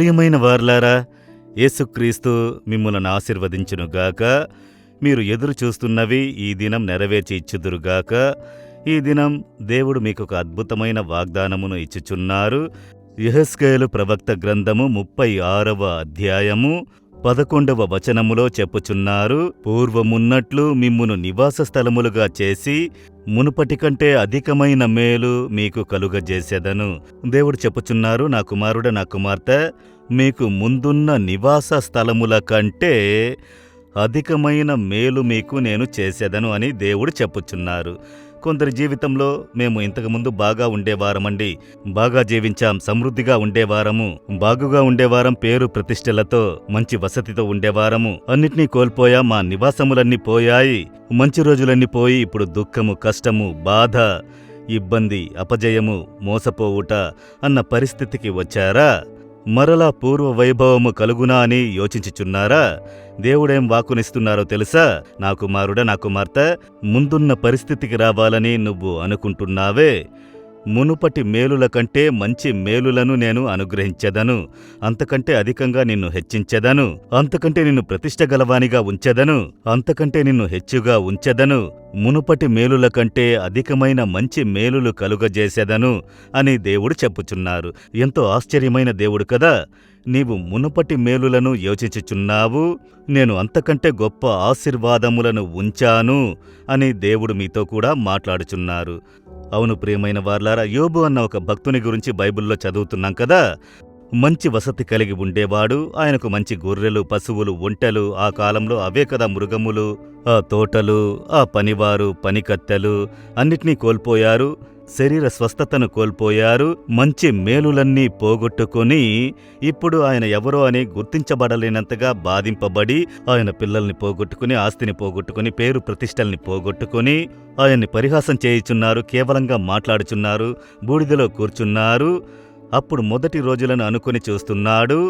ప్రియమైన వారలారా, యేసుక్రీస్తు మిమ్ములను ఆశీర్వదించునుగాక. మీరు ఎదురు చూస్తున్నవి ఈ దినం నెరవేర్చి ఇచ్చుదురుగాక. ఈ దినం దేవుడు మీకొక అద్భుతమైన వాగ్దానమును ఇచ్చుచున్నారు. యెహెజ్కేలు ప్రవక్త గ్రంథము 36వ అధ్యాయము 11వ వచనములో చెప్పుచున్నారు. పూర్వమున్నట్లు మిమ్మును నివాస స్థలములుగా చేసి మునుపటి కంటే అధికమైన మేలు మీకు కలుగజేసెదను. దేవుడు చెప్పుచున్నారు, నా కుమారుడ, నా కుమార్తె, మీకు ముందున్న నివాస స్థలముల కంటే అధికమైన మేలు మీకు నేను చేసేదను అని దేవుడు చెప్పుచున్నారు. కొందరి జీవితంలో మేము ఇంతకుముందు బాగా ఉండేవారమండి, బాగా జీవించాం, సమృద్ధిగా ఉండేవారము, బాగుగా ఉండేవారం, పేరు ప్రతిష్టలతో మంచి వసతితో ఉండేవారము. అన్నిటినీ కోల్పోయాం, మా నివాసములన్నీ పోయాయి, మంచి రోజులన్నీ పోయి ఇప్పుడు దుఃఖము, కష్టము, బాధ, ఇబ్బంది, అపజయము, మోసపోవుట అన్న పరిస్థితికి వచ్చారా? మరలా పూర్వ వైభవము కలుగునా అని యోచించుచున్నారా? దేవుడేం వాక్కునిస్తున్నారో తెలుసా? నా కుమారుడ, నా కుమార్తె, ముందున్న పరిస్థితికి రావాలని నువ్వు అనుకుంటున్నావే, మునుపటి మేలుల కంటే మంచి మేలులను నేను అనుగ్రహించెదను. అంతకంటే అధికంగా నిన్ను హెచ్చించెదను. అంతకంటే నిన్ను ప్రతిష్ట గలవానిగా ఉంచెదను. అంతకంటే నిన్ను హెచ్చుగా ఉంచెదను. మునుపటి మేలుల కంటే అధికమైన మంచి మేలులు కలుగజేసెదను అని దేవుడు చెప్పుచున్నారు. ఎంతో ఆశ్చర్యమైన దేవుడు కదా! నీవు మునుపటి మేలులను యోచించుచున్నావు, నేను అంతకంటే గొప్ప ఆశీర్వాదములను ఉంచాను అని దేవుడు మీతో కూడా మాట్లాడుచున్నారు. అవును ప్రియమైన వార్లారా, యోబు అన్న ఒక భక్తుని గురించి బైబిల్లో చదువుతున్నాం కదా. మంచి వసతి కలిగి ఉండేవాడు. ఆయనకు మంచి గొర్రెలు, పశువులు, ఒంటెలు, ఆ కాలంలో అవే కదా మృగములు, ఆ తోటలు, ఆ పనివారు, పనికత్తెలు అన్నిటినీ కోల్పోయారు. శరీర స్వస్థతను కోల్పోయారు. మంచి మేలులన్నీ పోగొట్టుకుని ఇప్పుడు ఆయన ఎవరో అని గుర్తించబడలేనంతగా బాధింపబడి, ఆయన పిల్లల్ని పోగొట్టుకుని, ఆస్తిని పోగొట్టుకుని, పేరు ప్రతిష్టల్ని పోగొట్టుకుని ఆయన్ని పరిహాసం చేయుచున్నారు, కేవలంగా మాట్లాడుచున్నారు, బూడిదలో కూర్చున్నారు. అప్పుడు మొదటి రోజులను అనుకుని చూస్తున్నాడు.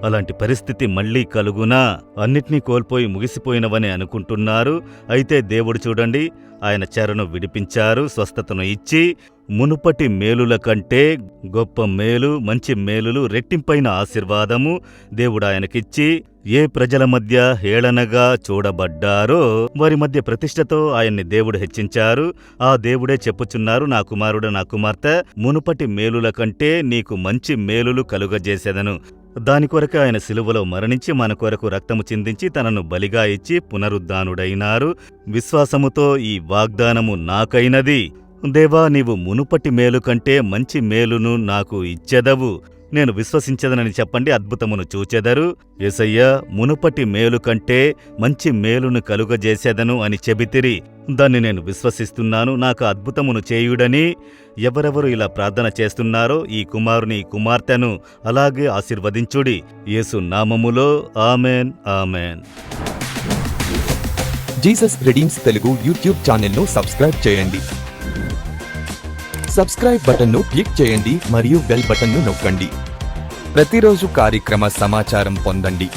అలాంటి పరిస్థితి మళ్లీ కలుగునా? అన్నిటినీ కోల్పోయి ముగిసిపోయినవని అనుకుంటున్నారు. అయితే దేవుడు చూడండి, ఆయన చెరను విడిపించారు, స్వస్థతను ఇచ్చి మునుపటి మేలుల కంటే గొప్ప మేలు, మంచి మేలులు, రెట్టింపైన ఆశీర్వాదము దేవుడు ఆయనకిచ్చి, ఏ ప్రజల మధ్య హేళనగా చూడబడ్డారో వారి మధ్య ప్రతిష్టతో ఆయన్ని దేవుడు హెచ్చించారు. ఆ దేవుడే చెప్పుచున్నారు, నా కుమారుడు, నా కుమార్తె, మునుపటి మేలుల కంటే నీకు మంచి మేలులు కలుగజేసెదను. దాని కొరకు ఆయన సిలువలో మరణించి మన కొరకు రక్తము చిందించి తనను బలిగా ఇచ్చి పునరుద్ధానుడైనారు. విశ్వాసముతో ఈ వాగ్దానము నాకైనది. దేవా, నీవు మునుపటి మేలు కంటే మంచి మేలును నాకు ఇచ్చెదవు. నేను విశ్వసించదనని చెప్పండి, అద్భుతమును చూచెదరు. యేసయ్యా, మునుపటి మేలు కంటే మంచి మేలును కలుగజేసేదను అని చెబితిరి. దాన్ని నేను విశ్వసిస్తున్నాను. నాకు అద్భుతమును చేయుడని ఎవరెవరు ఇలా ప్రార్థన చేస్తున్నారో ఈ కుమారుని, ఈ కుమార్తెను అలాగే ఆశీర్వదించుడి. యేసు నామములో amen, amen. Jesus redeems Telugu YouTube ఛానల్ను సబ్స్క్రైబ్ చేయండి. సబ్స్క్రైబ్ బటన్ను క్లిక్ చేయండి మరియు బెల్ బటన్ను నొక్కండి. ప్రతిరోజు కార్యక్రమ సమాచారం పొందండి.